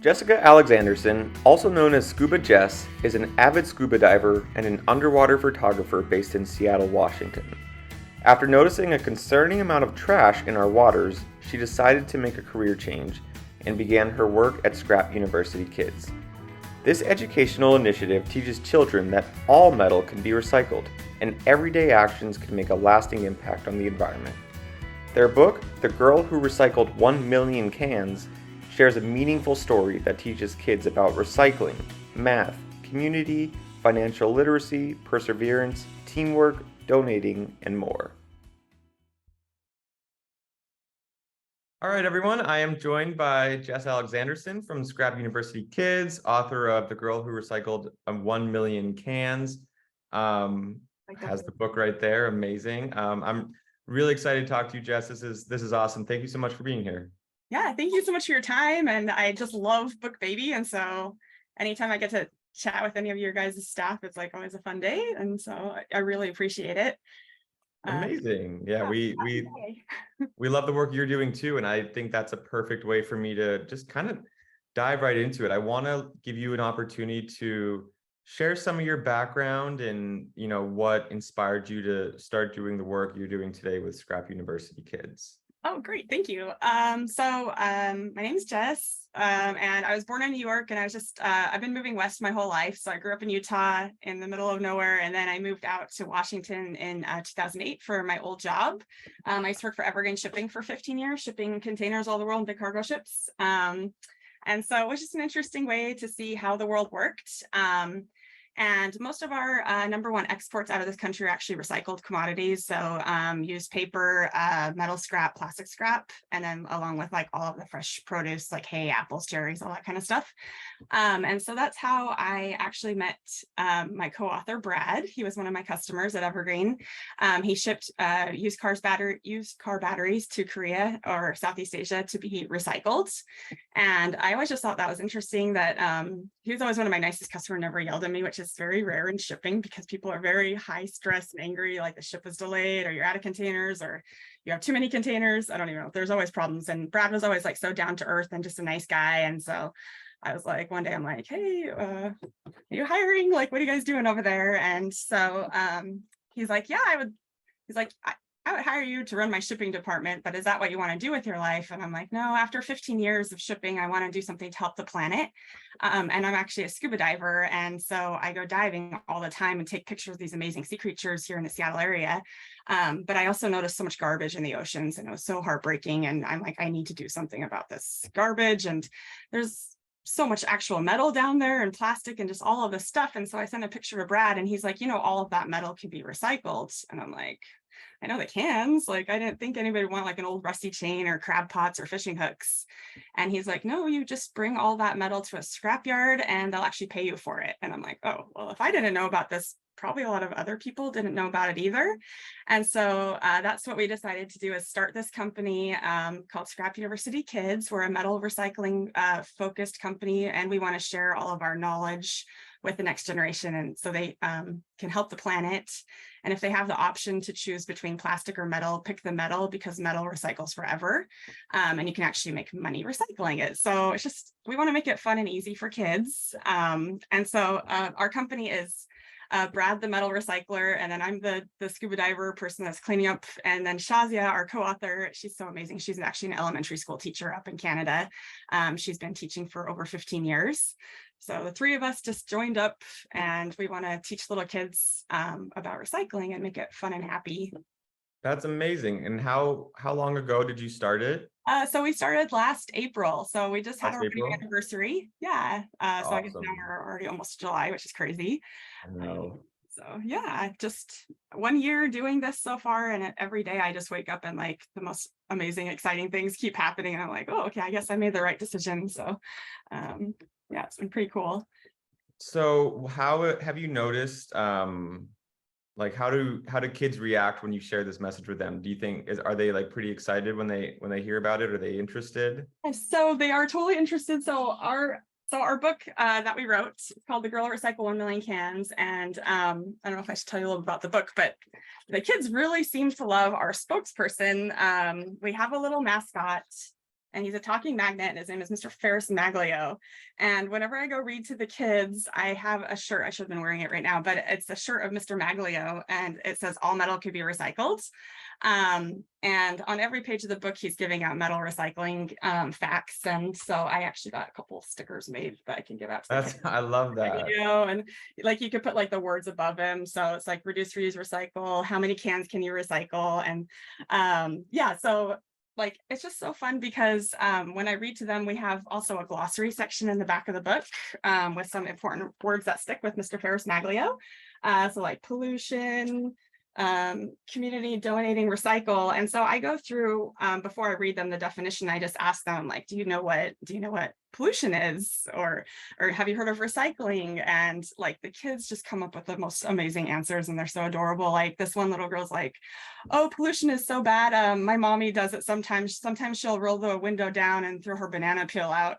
Jessica Alexanderson, also known as Scuba Jess, is an avid scuba diver and an underwater photographer based in Seattle, Washington. After noticing a concerning amount of trash in our waters, she decided to make a career change and began her work at Scrap University Kids. This educational initiative teaches children that all metal can be recycled and everyday actions can make a lasting impact on the environment. Their book, The Girl Who Recycled 1 Million Cans, shares a meaningful story that teaches kids about recycling, math, community, financial literacy, perseverance, teamwork, donating, and more. All right, everyone. I am joined by Jess Alexanderson from Scrap University Kids, author of The Girl Who Recycled 1 Million Cans. Has the book right there. Amazing. I'm really excited to talk to you, Jess. This is awesome. Thank you so much for being here. Yeah, thank you so much for your time. And I just love BookBaby. And so anytime I get to chat with any of your guys' staff, it's like always a fun day. And so I really appreciate it. Amazing. Yeah, we love the work you're doing too. And I think that's a perfect way for me to just kind of dive right into it. I want to give you an opportunity to share some of your background and, what inspired you to start doing the work you're doing today with Scrap University Kids. Oh, great. Thank you. My name is Jess, and I was born in New York, and I was just, I've been moving west my whole life. So I grew up in Utah in the middle of nowhere, and then I moved out to Washington in 2008 for my old job. I used to work for Evergreen Shipping for 15 years, shipping containers all over the world, big cargo ships. And so it was just an interesting way to see how the world worked. And most of our number one exports out of this country are actually recycled commodities. So used paper, metal scrap, plastic scrap, and then along with like all of the fresh produce like hay, apples, cherries, all that kind of stuff. And so that's how I actually met my co-author, Brad. He was one of my customers at Evergreen. He shipped used car batteries to Korea or Southeast Asia to be recycled. And I always just thought that was interesting that he was always one of my nicest customers, never yelled at me, which is very rare in shipping because people are very high stress and angry, like the ship was delayed or you're out of containers or you have too many containers. I don't even know. There's always problems. And Brad was always like so down to earth and just a nice guy. And so I was like, one day I'm like, hey, are you hiring? Like, what are you guys doing over there? And so he's like, yeah, he's like, I would hire you to run my shipping department, but is that what you want to do with your life? And I'm like, no, after 15 years of shipping, I want to do something to help the planet. And I'm actually a scuba diver. And so I go diving all the time and take pictures of these amazing sea creatures here in the Seattle area. But I also noticed so much garbage in the oceans and it was so heartbreaking. And I'm like, I need to do something about this garbage. And there's so much actual metal down there and plastic and just all of this stuff. And so I sent a picture to Brad and he's like, all of that metal can be recycled. And I'm like, I know they can. Like, I didn't think anybody would want like an old rusty chain or crab pots or fishing hooks. And he's like, no, you just bring all that metal to a scrapyard and they'll actually pay you for it. And I'm like, oh, well, if I didn't know about this, probably a lot of other people didn't know about it either. And so that's what we decided to do is start this company called Scrap University Kids. We're a metal recycling focused company, and we want to share all of our knowledge with the next generation. And so they can help the planet. And if they have the option to choose between plastic or metal, pick the metal because metal recycles forever. And you can actually make money recycling it. So it's just, we want to make it fun and easy for kids. And so our company is Brad, the metal recycler, and then I'm the scuba diver person that's cleaning up. And then Shazia, our co-author, she's so amazing. She's actually an elementary school teacher up in Canada. She's been teaching for over 15 years. So the three of us just joined up and we want to teach little kids about recycling and make it fun and happy. That's amazing. And how long ago did you start it? So we started last April. So we just had our April? anniversary. Yeah. So I guess now Awesome. we're already almost July, which is crazy. I know. So yeah, just 1 year doing this so far. And every day I just wake up and like the most amazing, exciting things keep happening. And I'm like, oh, okay, I guess I made the right decision. So yeah, it's been pretty cool. So how have you noticed like how do kids react when you share this message with them? Do you think are they like pretty excited when they hear about it? Are they interested? And so they are totally interested. So our book that we wrote is called The Girl Who Recycled 1 Million Cans. And I don't know if I should tell you a little about the book, but the kids really seem to love our spokesperson. We have a little mascot and he's a talking magnet, and his name is Mr. Ferris Maglio. And whenever I go read to the kids, I have a shirt. I should have been wearing it right now, but it's a shirt of Mr. Maglio, and it says all metal could be recycled. And on every page of the book, he's giving out metal recycling facts. And so I actually got a couple stickers made that I can give out to the kids. I love that. And like you could put like the words above him. So it's like reduce, reuse, recycle. How many cans can you recycle? And yeah, so like it's just so fun because when I read to them, we have also a glossary section in the back of the book with some important words that stick with Mr. Ferris Maglio. So like pollution, community, donating, recycle. And so I go through before I read them the definition, I just ask them like, do you know what pollution is, or have you heard of recycling? And like the kids just come up with the most amazing answers, and they're so adorable. Like this one little girl's like, oh, pollution is so bad, my mommy does it sometimes she'll roll the window down and throw her banana peel out.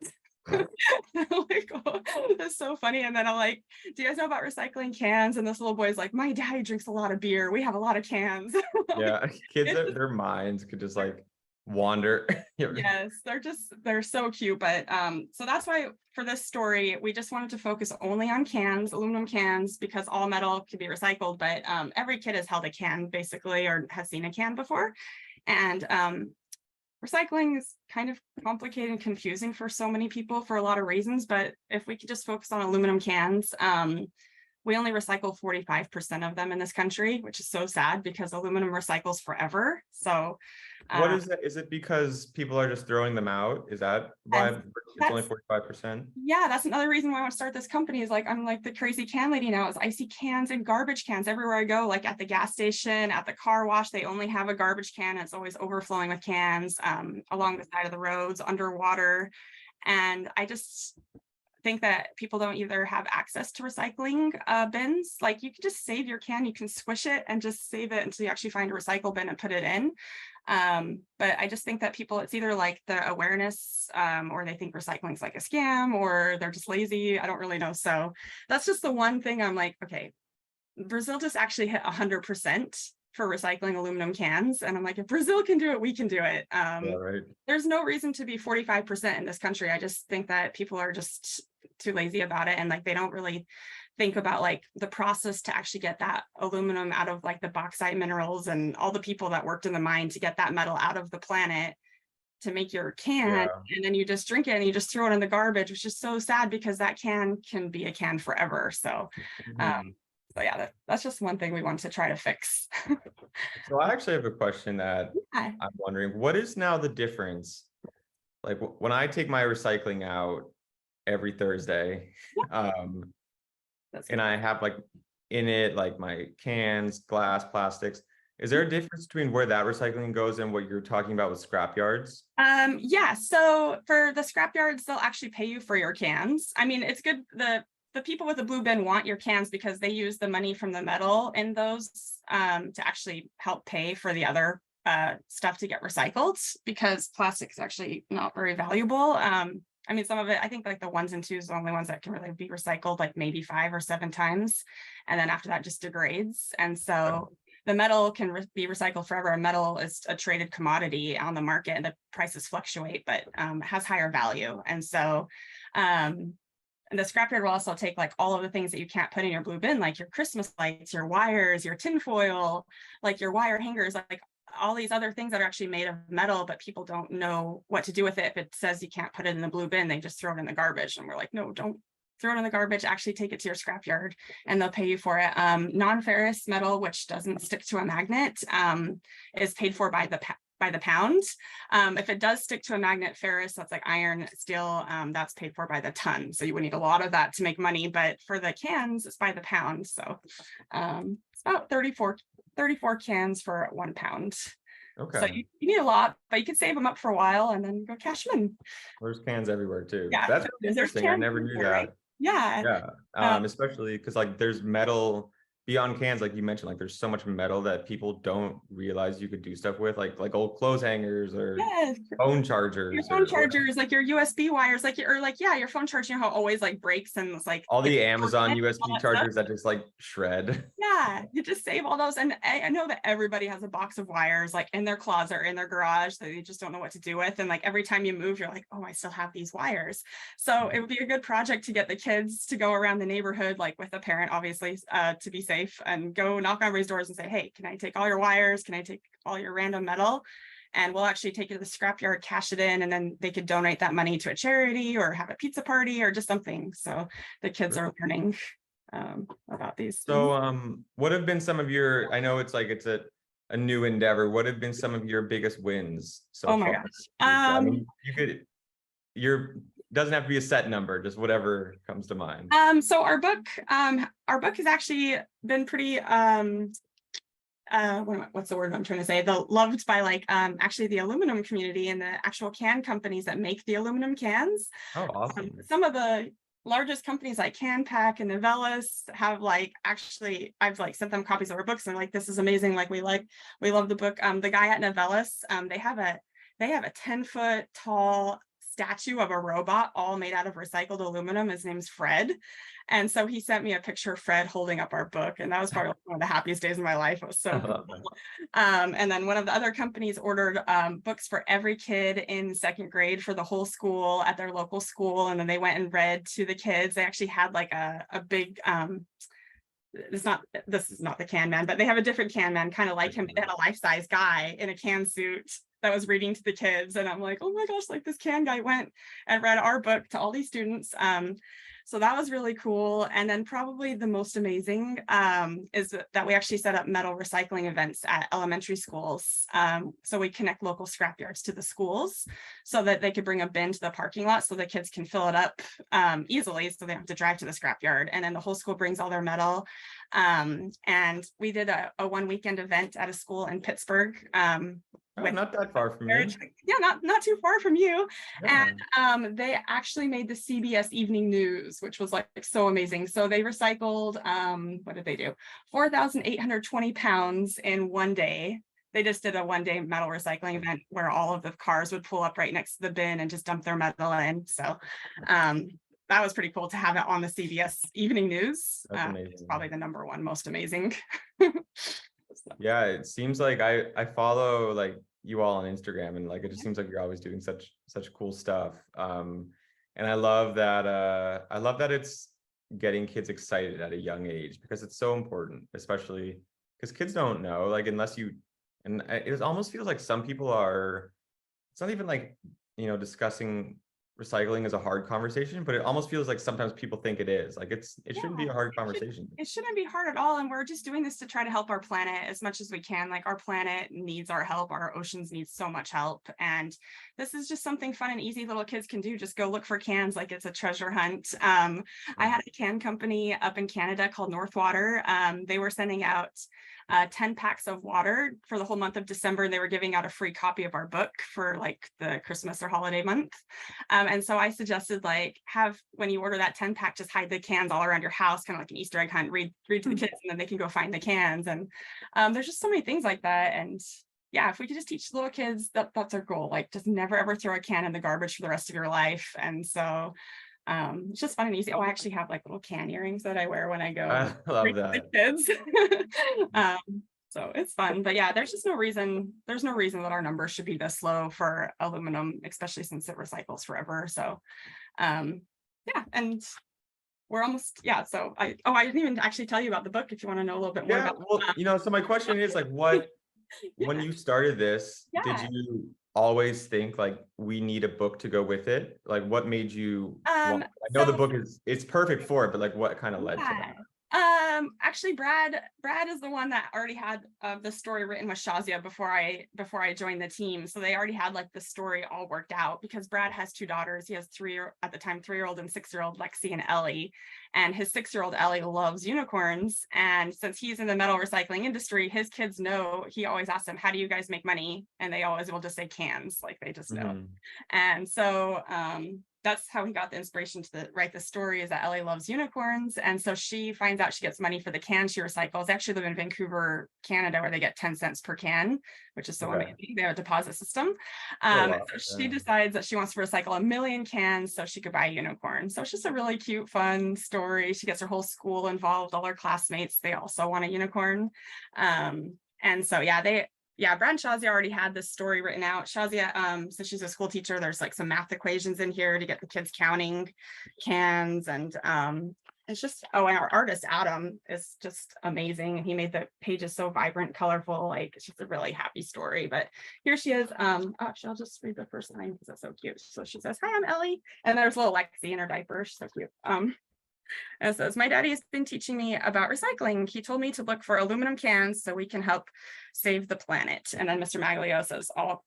Like, oh, that's so funny. And then I'm like, do you guys know about recycling cans? And this little boy's like, my daddy drinks a lot of beer, we have a lot of cans. Yeah, kids, their minds could just like wander. Yes, they're so cute. But so that's why for this story we just wanted to focus only on cans, aluminum cans, because all metal can be recycled. But every kid has held a can basically, or has seen a can before. And recycling is kind of complicated and confusing for so many people for a lot of reasons, but if we could just focus on aluminum cans, we only recycle 45% of them in this country, which is so sad because aluminum recycles forever. So what is it? Is it because people are just throwing them out? Is that why it's only 45%? Yeah, that's another reason why I want to start this company. Is like, I'm like the crazy can lady now. Is I see cans and garbage cans everywhere I go, like at the gas station, at the car wash, they only have a garbage can. It's always overflowing with cans along the side of the roads, underwater. And I just think that people don't either have access to recycling bins. Like you can just save your can, you can squish it and just save it until you actually find a recycle bin and put it in. But I just think that people, it's either like the awareness or they think recycling is like a scam, or they're just lazy. I don't really know. So that's just the one thing I'm like, okay, Brazil just actually hit 100% for recycling aluminum cans. And I'm like, if Brazil can do it, we can do it. Yeah, right. There's no reason to be 45% in this country. I just think that people are just too lazy about it. And like, they don't really think about like the process to actually get that aluminum out of like the bauxite minerals and all the people that worked in the mine to get that metal out of the planet to make your can. Yeah. And then you just drink it and you just throw it in the garbage, which is so sad because that can be a can forever. So, so yeah, that's just one thing we want to try to fix. So I actually have a question that I'm wondering, what is now the difference? Like when I take my recycling out every Thursday, and I have like in it, like my cans, glass, plastics, is there a difference between where that recycling goes and what you're talking about with scrap yards? Yeah, so for the scrap yards, they'll actually pay you for your cans. I mean, it's good. The people with the blue bin want your cans because they use the money from the metal in those to actually help pay for the other stuff to get recycled, because plastic is actually not very valuable. I mean, some of it, I think like the 1s and 2s are the only ones that can really be recycled like maybe 5 or 7 times. And then after that just degrades. And so the metal can be recycled forever. Metal is a traded commodity on the market and the prices fluctuate, but has higher value. And so and the scrapyard will also take like all of the things that you can't put in your blue bin, like your Christmas lights, your wires, your tinfoil, like your wire hangers, like all these other things that are actually made of metal, but people don't know what to do with it. If it says you can't put it in the blue bin, they just throw it in the garbage. And we're like, no, don't throw it in the garbage, actually take it to your scrapyard and they'll pay you for it. Non-ferrous metal, which doesn't stick to a magnet, is paid for by the pound. If it does stick to a magnet, ferrous, that's like iron, steel, that's paid for by the ton. So you would need a lot of that to make money, but for the cans, it's by the pound. So it's about 34 cans for 1 pound. Okay. So you need a lot, but you can save them up for a while and then go cash them in. There's cans everywhere too. Yeah, that's interesting. I never knew that. Right? Yeah. Yeah. Especially because like there's metal beyond cans, like you mentioned, like there's so much metal that people don't realize you could do stuff with, like old clothes hangers or phone chargers. Your phone chargers, like your USB wires, like your phone charger, you know how it always like breaks and it's like all the Amazon USB chargers that just like shred. Yeah, you just save all those. And I know that everybody has a box of wires like in their closet or in their garage that they just don't know what to do with. And like every time you move, you're like, oh, I still have these wires. So it would be a good project to get the kids to go around the neighborhood, like with a parent, obviously, to be safe, and go knock on everybody's doors and say, hey, can I take all your wires? Can I take all your random metal? And we'll actually take it to the scrapyard, cash it in, and then they could donate that money to a charity or have a pizza party or just something. So the kids are learning about these. So what have been some of your, I know it's like it's a new endeavor, what have been some of your biggest wins so oh my far? gosh. I mean, doesn't have to be a set number, just whatever comes to mind. So our book has actually been pretty what's the word I'm trying to say, loved by like actually the aluminum community and the actual can companies that make the aluminum cans. Oh, awesome. Some of the largest companies like Can Pack and Novellis have like, actually I've like sent them copies of our books and they're like, this is amazing, like we love the book. The guy at Novellis, they have a 10-foot tall statue of a robot all made out of recycled aluminum. His name's Fred. And so he sent me a picture of Fred holding up our book. And that was probably one of the happiest days of my life. It was so cool. And then one of the other companies ordered books for every kid in second grade for the whole school at their local school. And then they went and read to the kids. They actually had like a big, this is not the Can Man, but they have a different Can Man, kind of like him. They had a life-size guy in a can suit that was reading to the kids. And I'm like, oh my gosh, like this can guy went and read our book to all these students. So that was really cool. And then probably the most amazing is that we actually set up metal recycling events at elementary schools. So we connect local scrapyards to the schools so that they could bring a bin to the parking lot so the kids can fill it up easily, so they don't have to drive to the scrapyard. And then the whole school brings all their metal. And we did a one weekend event at a school in Pittsburgh. Not that far from you. Yeah, not too far from you. Yeah. And they actually made the CBS Evening News, which was like so amazing. So they recycled, what did they do? 4,820 pounds in one day. They just did a one-day metal recycling event where all of the cars would pull up right next to the bin and just dump their metal in. So that was pretty cool to have it on the CBS Evening News. It's probably the #1 most amazing. Yeah, it seems like I follow like you all on Instagram, and like it just seems like you're always doing such cool stuff. And I love that it's getting kids excited at a young age, because it's so important, especially because kids don't know, like unless you, and it almost feels like some people are, it's not even like, discussing recycling is a hard conversation, but it almost feels like sometimes people think it is. Like it shouldn't be a hard conversation. It shouldn't be hard at all. And we're just doing this to try to help our planet as much as we can. Like our planet needs our help. Our oceans need so much help. And this is just something fun and easy little kids can do. Just go look for cans like it's a treasure hunt. I had a can company up in Canada called Northwater. They were sending out 10 packs of water for the whole month of December. And they were giving out a free copy of our book for like the Christmas or holiday month. And so I suggested like when you order that 10 pack, just hide the cans all around your house, kind of like an Easter egg hunt, read to the kids, and then they can go find the cans. And there's just so many things like that. And yeah, if we could just teach little kids that's our goal, like just never ever throw a can in the garbage for the rest of your life. And so it's just fun and easy. I actually have like little can earrings that I wear when I go. I love that. Kids. So it's fun, but yeah, there's no reason that our numbers should be this low for aluminum, especially since it recycles forever. So yeah, and we're almost, yeah. So I didn't even actually tell you about the book if you want to know a little bit more about well, so my question is like, what when you started this, did you always think like we need a book to go with it? Like what made you I know the book it's perfect for it, but like what kind of led to that? Actually Brad is the one that already had the story written with Shazia before I joined the team. So they already had like the story all worked out, because Brad has 2 daughters. He has 3-year-old and 6-year-old Lexi and Ellie, and his 6-year-old Ellie loves unicorns. And since he's in the metal recycling industry, his kids know, he always asks them, how do you guys make money? And they always will just say cans, like they just know. And so that's how he got the inspiration to write the story, is that Ellie loves unicorns. And so she finds out she gets money for the cans she recycles. They actually live in Vancouver, Canada, where they get 10 cents per can, which is so amazing. They have a deposit system. So she decides that she wants to recycle 1 million cans so she could buy a unicorn. So it's just a really cute, fun story. She gets her whole school involved, all her classmates, they also want a unicorn. And so, Brad and Shazia already had this story written out. Shazia, since she's a school teacher, there's like some math equations in here to get the kids counting cans. And it's just, and our artist, Adam, is just amazing. He made the pages so vibrant, colorful, like it's just a really happy story. But here she is. Actually, I'll just read the first line because it's so cute. So she says, "Hi, I'm Ellie." And there's little Lexi in her diaper. She's so cute. And it says, "My daddy has been teaching me about recycling. He told me to look for aluminum cans so we can help save the planet." And then Mr. Maglio says, "All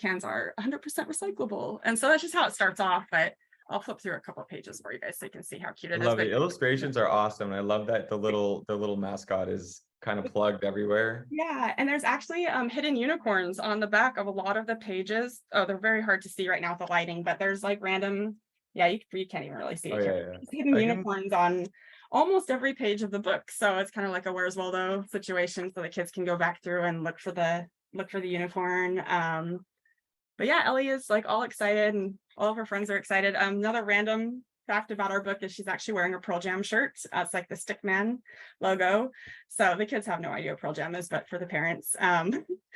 cans are 100% recyclable." And so that's just how it starts off, but I'll flip through a couple of pages for you guys so you can see how cute it is. I love it. Illustrations are awesome. I love that the little mascot is kind of plugged everywhere. Yeah, and there's actually hidden unicorns on the back of a lot of the pages. Oh, they're very hard to see right now with the lighting, but there's like random, you can't even really see it. Hidden unicorns on almost every page of the book. So it's kind of like a Where's Waldo situation, so the kids can go back through and look for the unicorn. But yeah, Ellie is like all excited, and all of her friends are excited. Another random fact about our book is she's actually wearing a Pearl Jam shirt. It's like the Stickman logo. So the kids have no idea what Pearl Jam is, but for the parents,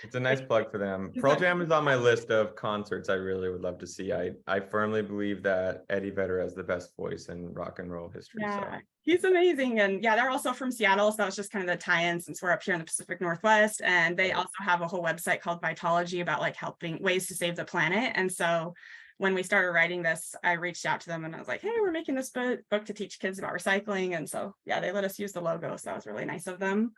it's a nice plug for them. Pearl Jam is on my list of concerts I really would love to see. I firmly believe that Eddie Vedder has the best voice in rock and roll history. Yeah, he's amazing. And yeah, they're also from Seattle, so that was just kind of the tie-in since we're up here in the Pacific Northwest. And they also have a whole website called Vitology about like helping ways to save the planet. And so when we started writing this, I reached out to them and I was like, "Hey, we're making this book to teach kids about recycling." And so, yeah, they let us use the logo. So that was really nice of them.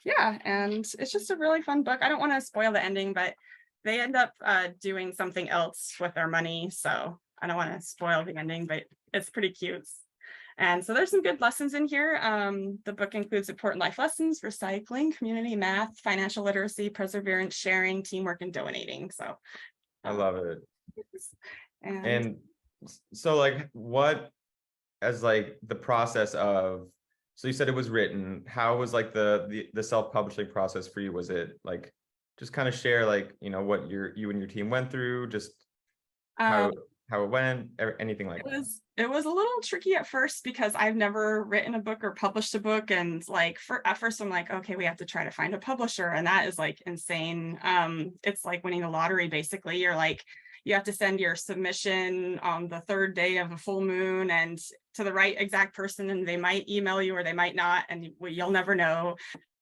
Yeah, and it's just a really fun book. I don't want to spoil the ending, but they end up doing something else with their money. So I don't want to spoil the ending, but it's pretty cute. And so there's some good lessons in here. The book includes important life lessons: recycling, community, math, financial literacy, perseverance, sharing, teamwork, and donating. So I love it. And so like what, as like the process of, so you said it was written, how was like the self-publishing process for you? Was it like, just kind of share like, what you and your team went through, just how it went, anything like that? It was a little tricky at first because I've never written a book or published a book. And like at first I'm like, okay, we have to try to find a publisher. And that is like insane. It's like winning the lottery, basically. You're like, you have to send your submission on the third day of a full moon and to the right exact person, and they might email you or they might not, and you'll never know.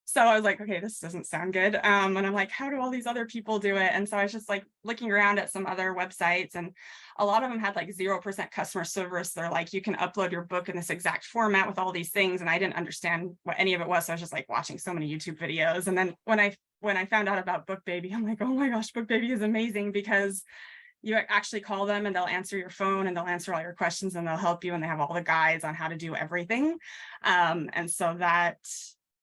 So I was like, okay, this doesn't sound good. And I'm like, how do all these other people do it? And so I was just like looking around at some other websites, and a lot of them had like 0% customer service. They're like, you can upload your book in this exact format with all these things. And I didn't understand what any of it was. So I was just like watching so many YouTube videos. And then when I found out about BookBaby, I'm like, oh my gosh, BookBaby is amazing, because you actually call them and they'll answer your phone and they'll answer all your questions and they'll help you, and they have all the guides on how to do everything. And so that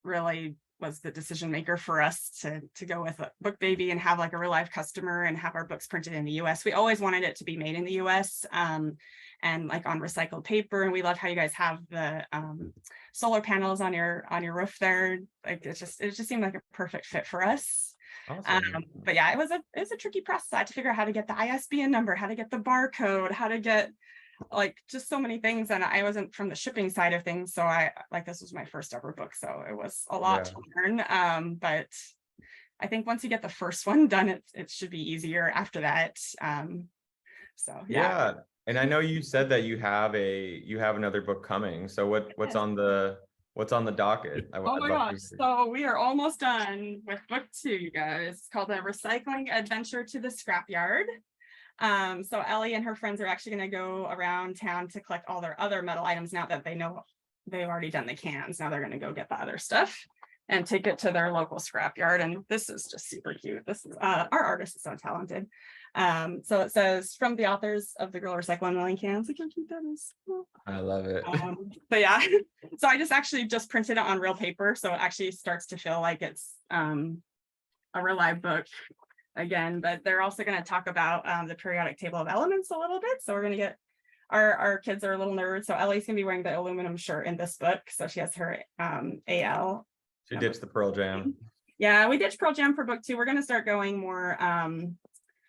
really was the decision maker for us to go with BookBaby and have like a real life customer and have our books printed in the US. We always wanted it to be made in the US, and like on recycled paper. And we love how you guys have the solar panels on your roof there. Like it just seemed like a perfect fit for us. Awesome. But yeah, it was a tricky process. I had to figure out how to get the ISBN number, how to get the barcode, how to get like just so many things. And I wasn't from the shipping side of things, so this was my first ever book, so it was a lot to learn. But I think once you get the first one done, it should be easier after that. So yeah. And I know you said that you have another book coming. So what's on the docket? Oh my gosh. So we are almost done with book 2, you guys. It's called The Recycling Adventure to the Scrapyard. So Ellie and her friends are actually going to go around town to collect all their other metal items now that they know they've already done the cans. Now they're going to go get the other stuff and take it to their local scrapyard. And this is just super cute. This is our artist is so talented. So it says, from the authors of The Girl Recycle 1 Million Cans. Look how cute that is. I love it. But yeah, so I just printed it on real paper. So it actually starts to feel like it's a real live book. again, but they're also going to talk about the periodic table of elements a little bit. So we're going to get our kids are a little nerds. So Ellie's going to be wearing the aluminum shirt in this book. So she has her AL. She ditched the Pearl Jam. Yeah, we ditched Pearl Jam for book 2. We're going to start going more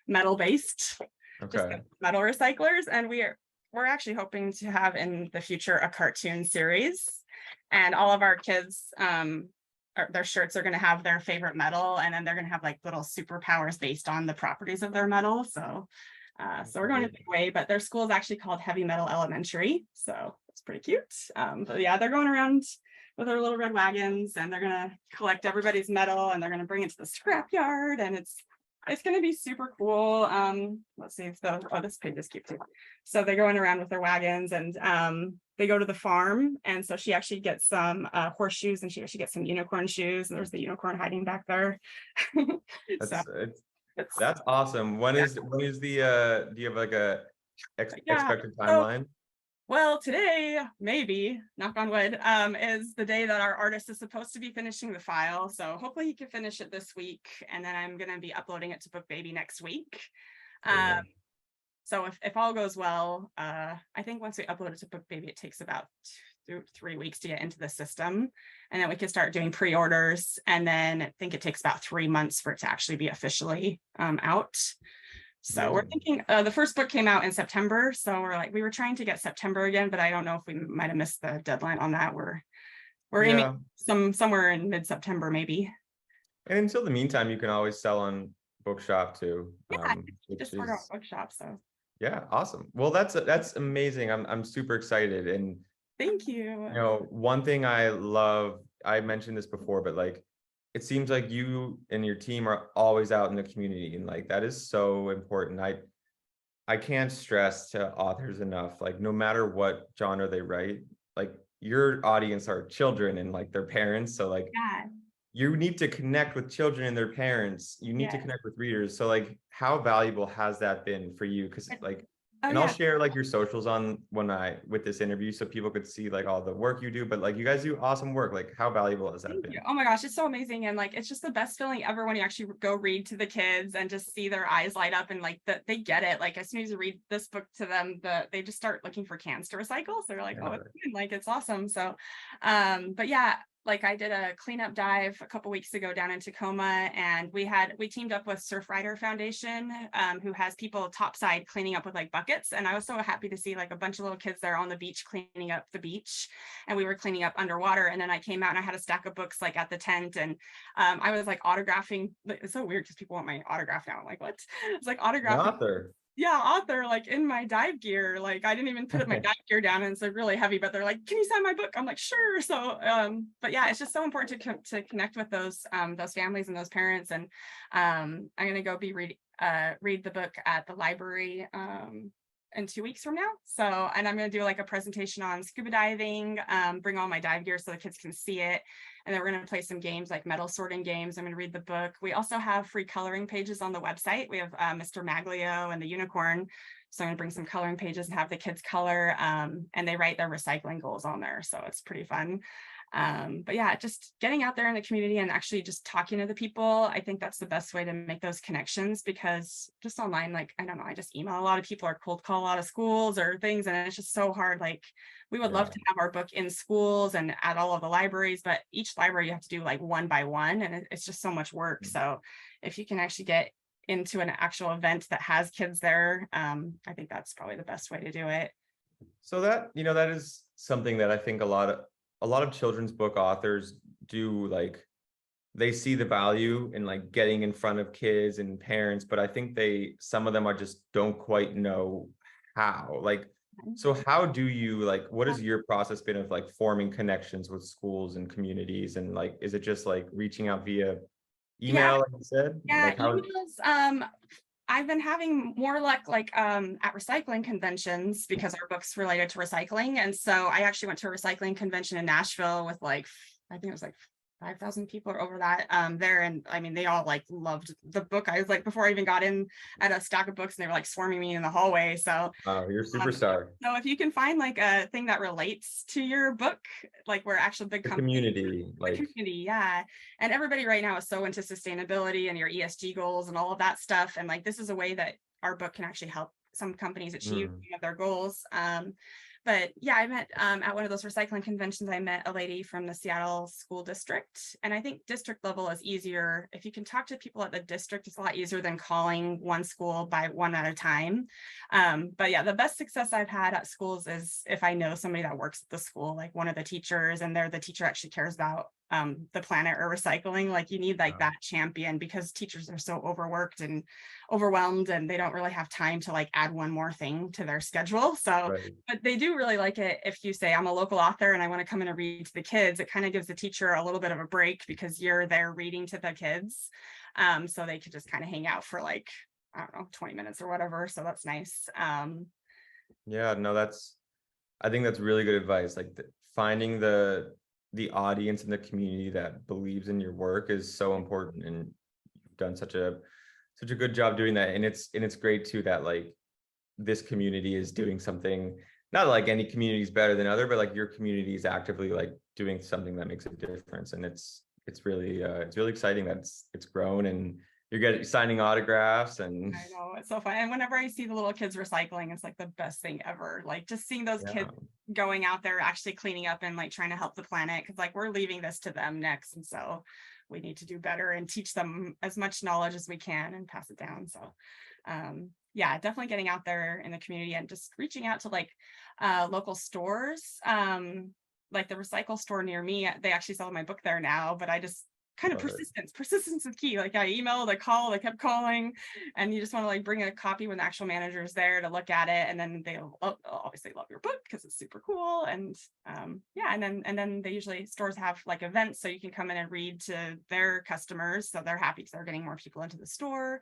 metal based, just metal recyclers. And we're actually hoping to have in the future a cartoon series, and all of our kids their shirts are going to have their favorite metal, and then they're going to have like little superpowers based on the properties of their metal. So we're going a big way, but their school is actually called Heavy Metal Elementary, so it's pretty cute. But yeah, they're going around with their little red wagons, and they're going to collect everybody's metal, and they're going to bring it to the scrap yard, and it's going to be super cool. Let's see if this page is cute too. So they're going around with their wagons, and they go to the farm, and so she actually gets some horseshoes, and she actually gets some unicorn shoes, and there's the unicorn hiding back there. That's awesome. When is the do you have like a expected timeline? Well, today, maybe, knock on wood, is the day that our artist is supposed to be finishing the file. So hopefully he can finish it this week, and then I'm going to be uploading it to BookBaby next week. So if all goes well, I think once we upload it to BookBaby, it takes about 3 weeks to get into the system, and then we can start doing pre-orders. And then I think it takes about 3 months for it to actually be officially out. So we're thinking the first book came out in September. So we were trying to get September again, but I don't know if we might have missed the deadline on that. We're aiming somewhere in mid-September, maybe. And until the meantime, you can always sell on Bookshop too. Yeah, just order on Bookshop. So yeah, awesome. Well, that's amazing. I'm super excited. And thank you. You know, one thing I love, I mentioned this before, but like, it seems like you and your team are always out in the community, and like that is so important. I can't stress to authors enough, like no matter what genre they write, like your audience are children and like their parents. So like you need to connect with children and their parents. You need to connect with readers. So like how valuable has that been for you? Because like I'll share like your socials on with this interview so people could see like all the work you do, but like you guys do awesome work. Like how valuable has that been? Oh my gosh, it's so amazing. And like it's just the best feeling ever when you actually go read to the kids and just see their eyes light up, and like they get it. Like as soon as you read this book to them, they just start looking for cans to recycle. So they're like, oh, it's awesome. So but yeah, like I did a cleanup dive a couple weeks ago down in Tacoma, and we teamed up with Surfrider Foundation, who has people topside cleaning up with like buckets. And I was so happy to see like a bunch of little kids there on the beach cleaning up the beach, and we were cleaning up underwater. And then I came out and I had a stack of books like at the tent, and I was like autographing. It's so weird because people want my autograph now. I'm like, what? It's like autographing. Author like in my dive gear. Like I didn't even put my dive gear down, and it's like really heavy, but they're like, can you sign my book? I'm like, sure. So but yeah, it's just so important to connect with those families and those parents. And I'm gonna go read the book at the library in 2 weeks from now. So, and I'm going to do like a presentation on scuba diving, bring all my dive gear so the kids can see it. And then we're going to play some games like metal sorting games. I'm going to read the book. We also have free coloring pages on the website. We have Mr. Maglio and the unicorn. So I'm going to bring some coloring pages and have the kids color, and they write their recycling goals on there. So it's pretty fun. But yeah, just getting out there in the community and actually just talking to the people. I think that's the best way to make those connections, because just online, like, I don't know, I just email a lot of people or cold call a lot of schools or things. And it's just so hard. Like we would love to have our book in schools and at all of the libraries, but each library you have to do like one by one, and it's just so much work. So if you can actually get into an actual event that has kids there, I think that's probably the best way to do it. So that, you know, that is something that I think a lot of children's book authors do. Like they see the value in like getting in front of kids and parents, but I think some of them just don't quite know how. Like, so how do you, like, what has your process been of like forming connections with schools and communities? And like, is it just like reaching out via email, like you said? Yeah, like how... emails. I've been having more luck like at recycling conventions, because our book's related to recycling. And so I actually went to a recycling convention in Nashville with like, I think it was like 5,000 people or over that there. And I mean, they all like loved the book. I was like, before I even got in, at a stack of books and they were like swarming me in the hallway. So You're a superstar. so if you can find like a thing that relates to your book, like where actual big The companies, community, like community, yeah. And everybody right now is so into sustainability and your ESG goals and all of that stuff. And like, this is a way that our book can actually help some companies achieve their goals. But yeah, I met at one of those recycling conventions, I met a lady from the Seattle school district. And I think district level is easier. If you can talk to people at the district, it's a lot easier than calling one school by one at a time. But yeah, the best success I've had at schools is if I know somebody that works at the school, like one of the teachers, and they're the teacher actually cares about the planet or recycling. Like you need like that champion, because teachers are so overworked and overwhelmed and they don't really have time to like add one more thing to their schedule. So but they do really like it if you say, I'm a local author and I want to come in and read to the kids. It kind of gives the teacher a little bit of a break because you're there reading to the kids. So they could just kind of hang out for like, I don't know, 20 minutes or whatever. So that's nice. Yeah, no, I think that's really good advice. Like finding the audience and the community that believes in your work is so important, and you've done such a good job doing that. And it's great too that like this community is doing something, not like any community is better than other, but like your community is actively like doing something that makes a difference. And it's really exciting that it's grown and you're signing autographs. And I know, it's so fun. And whenever I see the little kids recycling, it's like the best thing ever. Like just seeing those kids going out there actually cleaning up and like trying to help the planet, because like we're leaving this to them next, and so we need to do better and teach them as much knowledge as we can and pass it down. So yeah, definitely getting out there in the community and just reaching out to like local stores, like the recycle store near me. They actually sell my book there now, but I just kind of persistence is key. Like I emailed, I called, I kept calling, and you just want to like bring a copy when the actual manager is there to look at it, and then they'll obviously love your book because it's super cool. And yeah, and then they usually, stores have like events so you can come in and read to their customers, so they're happy because they're getting more people into the store.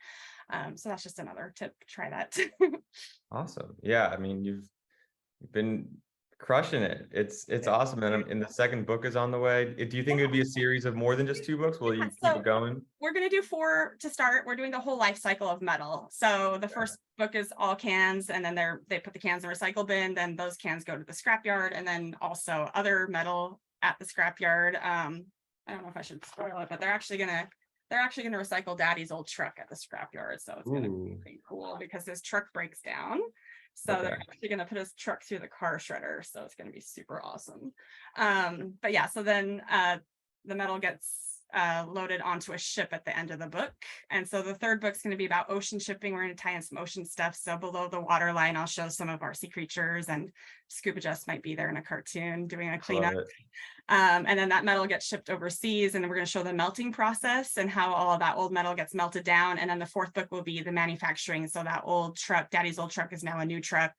So that's just another tip. Try that. Awesome. Yeah, I mean, you've been crushing it. It's awesome. And the second book is on the way. Do you think it would be a series of more than just 2 books? Will you keep it going? We're going to do 4 to start. We're doing the whole life cycle of metal. So the first book is all cans, and then they put the cans in the recycle bin. Then those cans go to the scrapyard, and then also other metal at the scrapyard. I don't know if I should spoil it, but they're actually gonna recycle Daddy's old truck at the scrapyard. So it's gonna be pretty cool because his truck breaks down. So they're actually going to put his truck through the car shredder. So it's going to be super awesome. But yeah, so then the metal gets loaded onto a ship at the end of the book. And so the third book's going to be about ocean shipping. We're going to tie in some ocean stuff. So below the waterline, I'll show some of our sea creatures, and Scuba Jess might be there in a cartoon doing a cleanup. And then that metal gets shipped overseas, and then we're going to show the melting process and how all of that old metal gets melted down. And then the fourth book will be the manufacturing. So that old truck, Daddy's old truck, is now a new truck,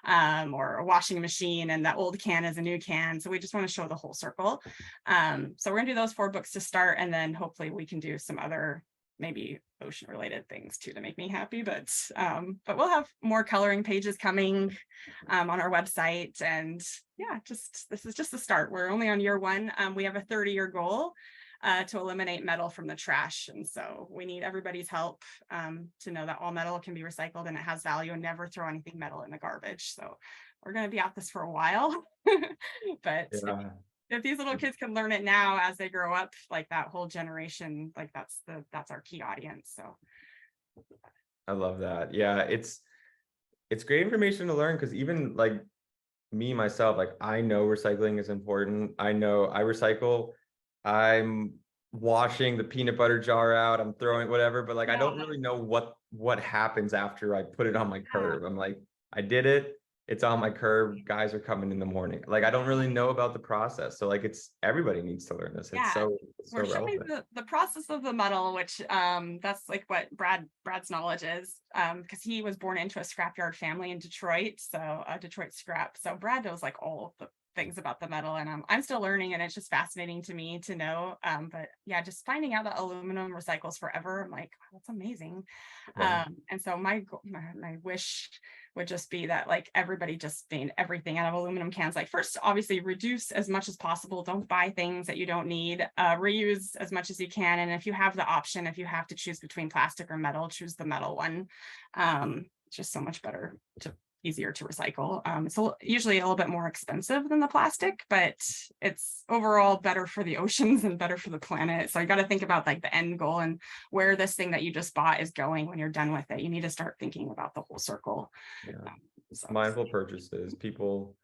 or a washing machine, and that old can is a new can. So we just want to show the whole circle. So we're gonna do those 4 books to start, and then hopefully we can do some other maybe ocean related things too to make me happy. But we'll have more coloring pages coming on our website. And yeah, this is just the start. We're only on year 1. We have a 30-year goal to eliminate metal from the trash, and so we need everybody's help to know that all metal can be recycled and it has value, and never throw anything metal in the garbage. So we're going to be at this for a while. But if these little kids can learn it now as they grow up, like that whole generation, like that's our key audience. So I love that. Yeah, it's great information to learn, because even like me myself, like I know recycling is important. I know I recycle. I'm washing the peanut butter jar out, I'm throwing whatever, but like I don't really know what happens after I put it on my curb. I'm like, I did it, it's on my curb, guys are coming in the morning. Like I don't really know about the process. So like everybody needs to learn this. It's so we're showing the process of the metal, which that's like what Brad's knowledge is, because he was born into a scrapyard family in Detroit, so Detroit scrap. So Brad knows like all of the things about the metal, and I'm still learning, and it's just fascinating to me to know. But yeah, just finding out that aluminum recycles forever, I'm like, wow, that's amazing. Yeah. And so my wish would just be that like everybody just made everything out of aluminum cans. Like first, obviously reduce as much as possible. Don't buy things that you don't need. Reuse as much as you can. And if you have the option, if you have to choose between plastic or metal, choose the metal one. It's just so much better, easier to recycle. It's usually a little bit more expensive than the plastic, but it's overall better for the oceans and better for the planet. So you got to think about like the end goal and where this thing that you just bought is going when you're done with it. You need to start thinking about the whole circle. Yeah. Mindful purchases. People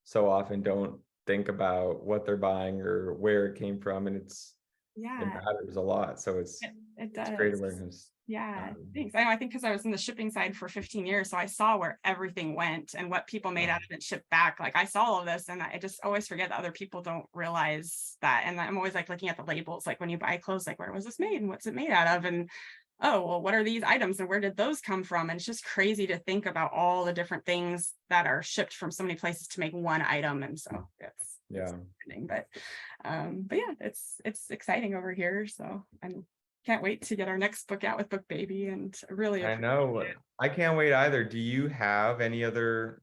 so often don't think about what they're buying or where it came from, and it matters a lot. So it does. It's great awareness. Yeah, thanks. I think because I was in the shipping side for 15 years, so I saw where everything went and what people made out of it shipped back. Like I saw all of this, and I just always forget that other people don't realize that. And I'm always like looking at the labels, like when you buy clothes, like where was this made and what's it made out of? And oh, well, what are these items and where did those come from? And it's just crazy to think about all the different things that are shipped from so many places to make one item. And so it's fascinating. But yeah, it's exciting over here. So can't wait to get our next book out with BookBaby, and really I know I can't wait either. Do you have any other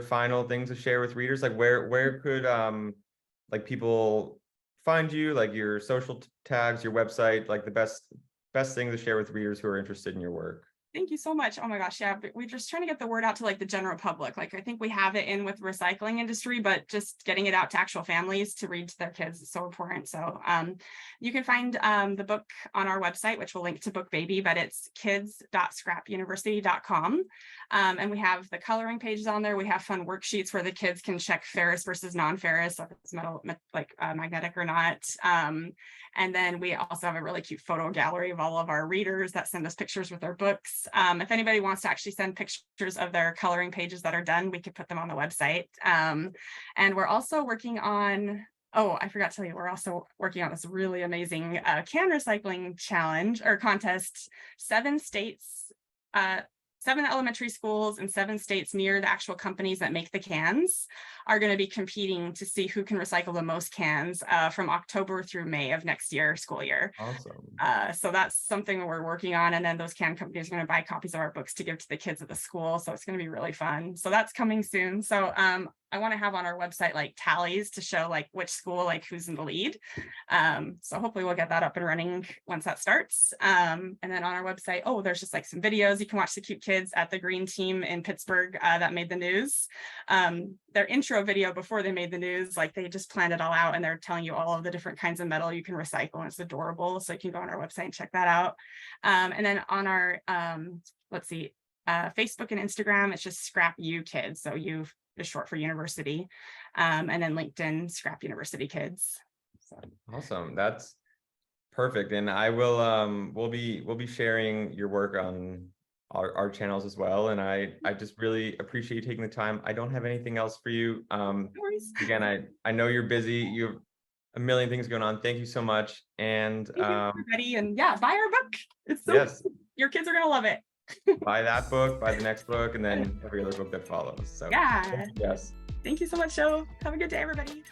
final things to share with readers? Like where could like people find you, like your social tags, your website, like the best thing to share with readers who are interested in your work? Thank you so much. Oh my gosh. Yeah. We're just trying to get the word out to like the general public. Like I think we have it in with recycling industry, but just getting it out to actual families to read to their kids is so important. So you can find the book on our website, which will link to BookBaby, but it's kids.scrapuniversity.com. And we have the coloring pages on there. We have fun worksheets where the kids can check ferrous versus non-ferrous, so if it's metal, like magnetic or not. And then we also have a really cute photo gallery of all of our readers that send us pictures with their books. If anybody wants to actually send pictures of their coloring pages that are done, we could put them on the website. And we're also working on, oh, I forgot to tell you, we're also working on this really amazing can recycling challenge or contest. 7 states, 7 elementary schools in 7 states near the actual companies that make the cans are going to be competing to see who can recycle the most cans from October through May of next year, school year. Awesome. So that's something we're working on. And then those can companies are going to buy copies of our books to give to the kids at the school. So it's going to be really fun. So that's coming soon. So I want to have on our website like tallies to show like which school, like who's in the lead. So hopefully we'll get that up and running once that starts. And then on our website, oh, there's just like some videos you can watch the cute kids at the green team in Pittsburgh that made the news. Their intro video before they made the news, like they just planned it all out and they're telling you all of the different kinds of metal you can recycle, and it's adorable. So you can go on our website and check that out. And then on our, Facebook and Instagram, it's just Scrap U Kids. So U is short for university. And then LinkedIn, Scrap University Kids. So. Awesome. That's perfect. And I will, we'll be sharing your work on our channels as well. And I just really appreciate you taking the time. I don't have anything else for you. No worries. Again, I know you're busy. You have a million things going on. Thank you so much. And thank you, everybody. And yeah, buy our book. It's so cool. Your kids are gonna love it. Buy that book, buy the next book, and then every other book that follows. So yeah. yes. Thank you so much, Joe. Have a good day, everybody.